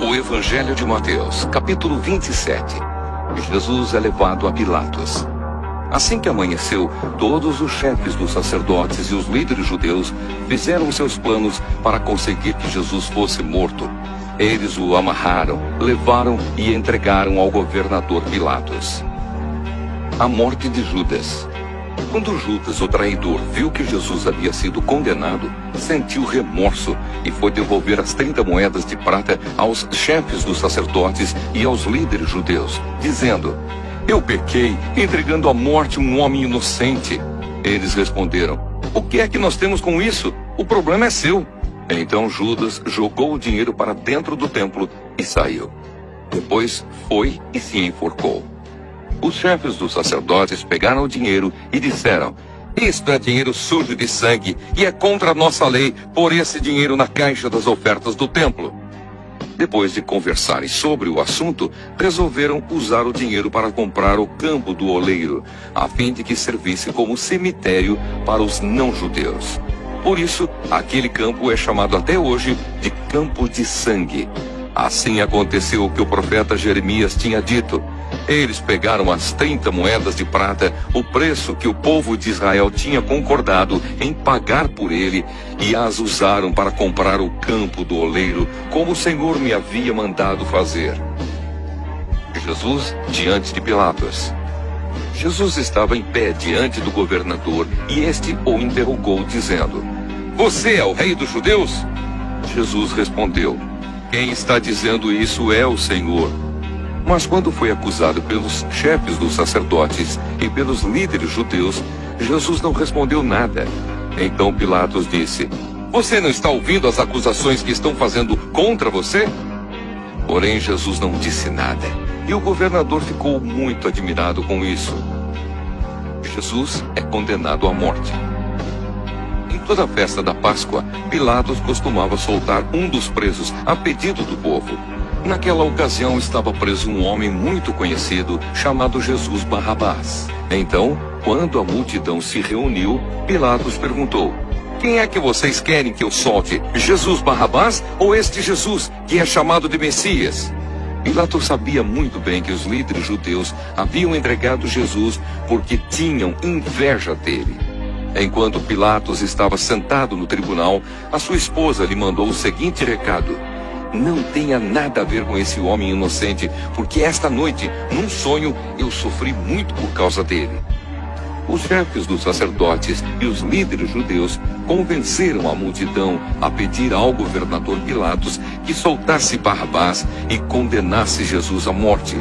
O Evangelho de Mateus, capítulo 27. Jesus é levado a Pilatos. Assim que amanheceu, todos os chefes dos sacerdotes e os líderes judeus fizeram seus planos para conseguir que Jesus fosse morto. Eles o amarraram, levaram e entregaram ao governador Pilatos. A morte de Judas. Quando Judas, o traidor, viu que Jesus havia sido condenado, sentiu remorso e foi devolver as 30 moedas de prata aos chefes dos sacerdotes e aos líderes judeus, dizendo: "Eu pequei, entregando à morte um homem inocente." Eles responderam: "O que é que nós temos com isso? O problema é seu." Então Judas jogou o dinheiro para dentro do templo e saiu. Depois foi e se enforcou. Os chefes dos sacerdotes pegaram o dinheiro e disseram: "Isto é dinheiro sujo de sangue e é contra a nossa lei pôr esse dinheiro na caixa das ofertas do templo." Depois de conversarem sobre o assunto, resolveram usar o dinheiro para comprar o campo do oleiro, a fim de que servisse como cemitério para os não-judeus. Por isso, aquele campo é chamado até hoje de Campo de Sangue. Assim aconteceu o que o profeta Jeremias tinha dito. Eles pegaram as 30 moedas de prata, o preço que o povo de Israel tinha concordado em pagar por ele, e as usaram para comprar o campo do oleiro, como o Senhor me havia mandado fazer. Jesus diante de Pilatos. Jesus estava em pé diante do governador, e este o interrogou, dizendo: "Você é o rei dos judeus?" Jesus respondeu: "Quem está dizendo isso é o Senhor." Mas quando foi acusado pelos chefes dos sacerdotes e pelos líderes judeus, Jesus não respondeu nada. Então Pilatos disse: "Você não está ouvindo as acusações que estão fazendo contra você?" Porém Jesus não disse nada, e o governador ficou muito admirado com isso. Jesus é condenado à morte. Em toda a festa da Páscoa, Pilatos costumava soltar um dos presos a pedido do povo. Naquela ocasião estava preso um homem muito conhecido, chamado Jesus Barrabás. Então, quando a multidão se reuniu, Pilatos perguntou: "Quem é que vocês querem que eu solte? Jesus Barrabás ou este Jesus, que é chamado de Messias?" Pilatos sabia muito bem que os líderes judeus haviam entregado Jesus porque tinham inveja dele. Enquanto Pilatos estava sentado no tribunal, a sua esposa lhe mandou o seguinte recado: "Não tenha nada a ver com esse homem inocente, porque esta noite, num sonho, eu sofri muito por causa dele." Os chefes dos sacerdotes e os líderes judeus convenceram a multidão a pedir ao governador Pilatos que soltasse Barrabás e condenasse Jesus à morte.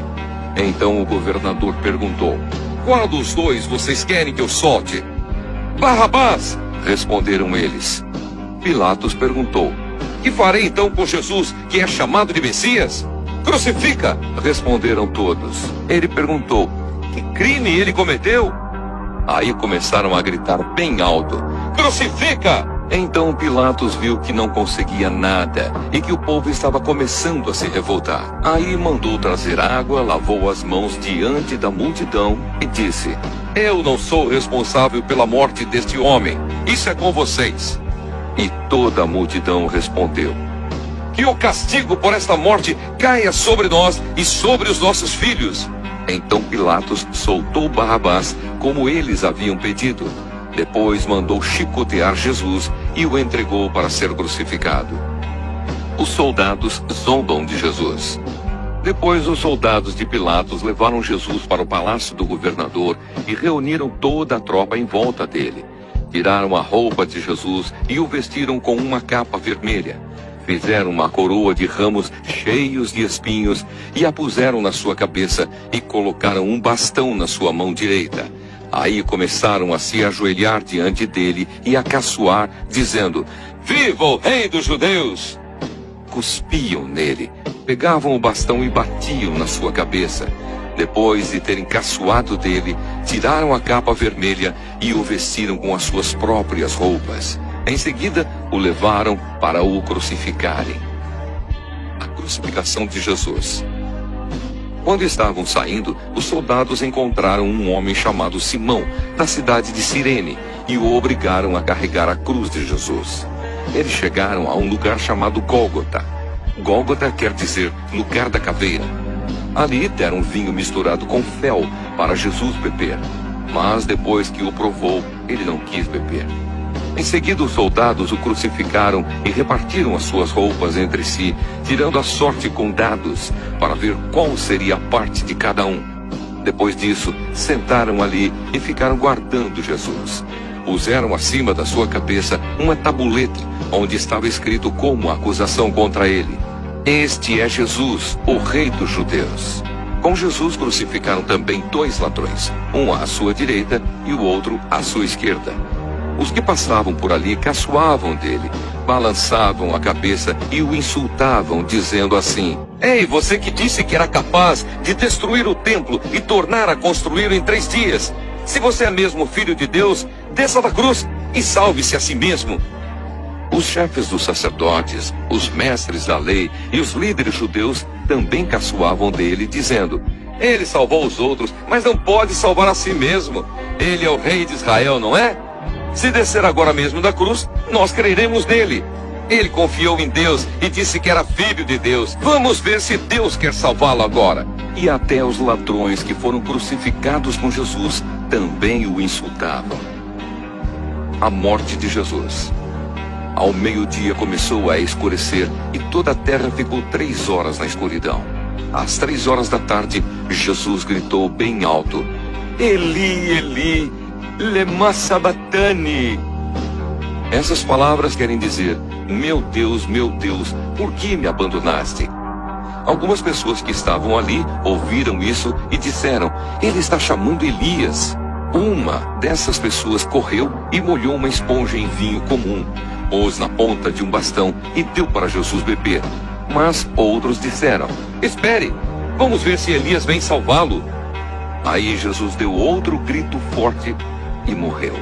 Então o governador perguntou: "Qual dos dois vocês querem que eu solte?" "Barrabás", responderam eles. Pilatos perguntou: "Que farei então com Jesus, que é chamado de Messias?" "Crucifica", responderam todos. Ele perguntou: "Que crime ele cometeu?" Aí começaram a gritar bem alto: "Crucifica!" Então Pilatos viu que não conseguia nada e que o povo estava começando a se revoltar. Aí mandou trazer água, lavou as mãos diante da multidão e disse: "Eu não sou responsável pela morte deste homem. Isso é com vocês." E toda a multidão respondeu: "Que o castigo por esta morte caia sobre nós e sobre os nossos filhos." Então Pilatos soltou Barrabás, como eles haviam pedido. Depois mandou chicotear Jesus e o entregou para ser crucificado. Os soldados zombam de Jesus. Depois os soldados de Pilatos levaram Jesus para o palácio do governador e reuniram toda a tropa em volta dele. Tiraram a roupa de Jesus e o vestiram com uma capa vermelha. Fizeram uma coroa de ramos cheios de espinhos e a puseram na sua cabeça e colocaram um bastão na sua mão direita. Aí começaram a se ajoelhar diante dele e a caçoar, dizendo: "Viva o rei dos judeus!" Cuspiam nele, pegavam o bastão e batiam na sua cabeça. Depois de terem caçoado dele, tiraram a capa vermelha e o vestiram com as suas próprias roupas. Em seguida, o levaram para o crucificarem. A crucificação de Jesus. Quando estavam saindo, os soldados encontraram um homem chamado Simão, da cidade de Cirene, e o obrigaram a carregar a cruz de Jesus. Eles chegaram a um lugar chamado Gólgota. Gólgota quer dizer lugar da caveira. Ali deram vinho misturado com fel para Jesus beber. Mas depois que o provou, ele não quis beber. Em seguida, os soldados o crucificaram e repartiram as suas roupas entre si, tirando a sorte com dados, para ver qual seria a parte de cada um. Depois disso, sentaram ali e ficaram guardando Jesus. Puseram acima da sua cabeça uma tabuleta, onde estava escrito como acusação contra ele: "Este é Jesus, o Rei dos Judeus." Com Jesus crucificaram também 2 ladrões, um à sua direita e o outro à sua esquerda. Os que passavam por ali caçoavam dele, balançavam a cabeça e o insultavam, dizendo assim: "Ei, você que disse que era capaz de destruir o templo e tornar a construí-lo em 3 dias. Se você é mesmo filho de Deus, desça da cruz e salve-se a si mesmo." Os chefes dos sacerdotes, os mestres da lei e os líderes judeus também caçoavam dele, dizendo: "Ele salvou os outros, mas não pode salvar a si mesmo. Ele é o rei de Israel, não é? Se descer agora mesmo da cruz, nós creremos nele. Ele confiou em Deus e disse que era filho de Deus. Vamos ver se Deus quer salvá-lo agora." E até os ladrões que foram crucificados com Jesus também o insultavam. A morte de Jesus. Ao meio-dia começou a escurecer e toda a terra ficou 3 horas na escuridão. Às 3 horas da tarde, Jesus gritou bem alto: "Eli, Eli, lema sabachthani." Essas palavras querem dizer: meu Deus, por que me abandonaste?" Algumas pessoas que estavam ali ouviram isso e disseram: "Ele está chamando Elias." Uma dessas pessoas correu e molhou uma esponja em vinho comum, pôs na ponta de um bastão e deu para Jesus beber. Mas outros disseram: "Espere, vamos ver se Elias vem salvá-lo." Aí Jesus deu outro grito forte e morreu.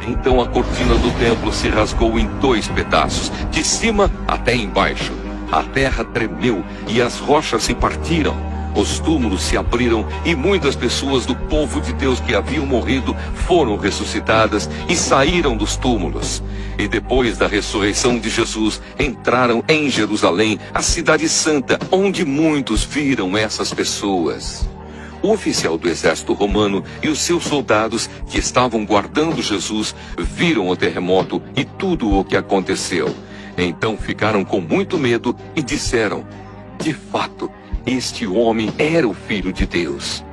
Então a cortina do templo se rasgou em 2 pedaços, de cima até embaixo. A terra tremeu e as rochas se partiram. Os túmulos se abriram e muitas pessoas do povo de Deus que haviam morrido foram ressuscitadas e saíram dos túmulos. E depois da ressurreição de Jesus, entraram em Jerusalém, a cidade santa, onde muitos viram essas pessoas. O oficial do exército romano e os seus soldados que estavam guardando Jesus viram o terremoto e tudo o que aconteceu. Então ficaram com muito medo e disseram: "De fato, este homem era o Filho de Deus."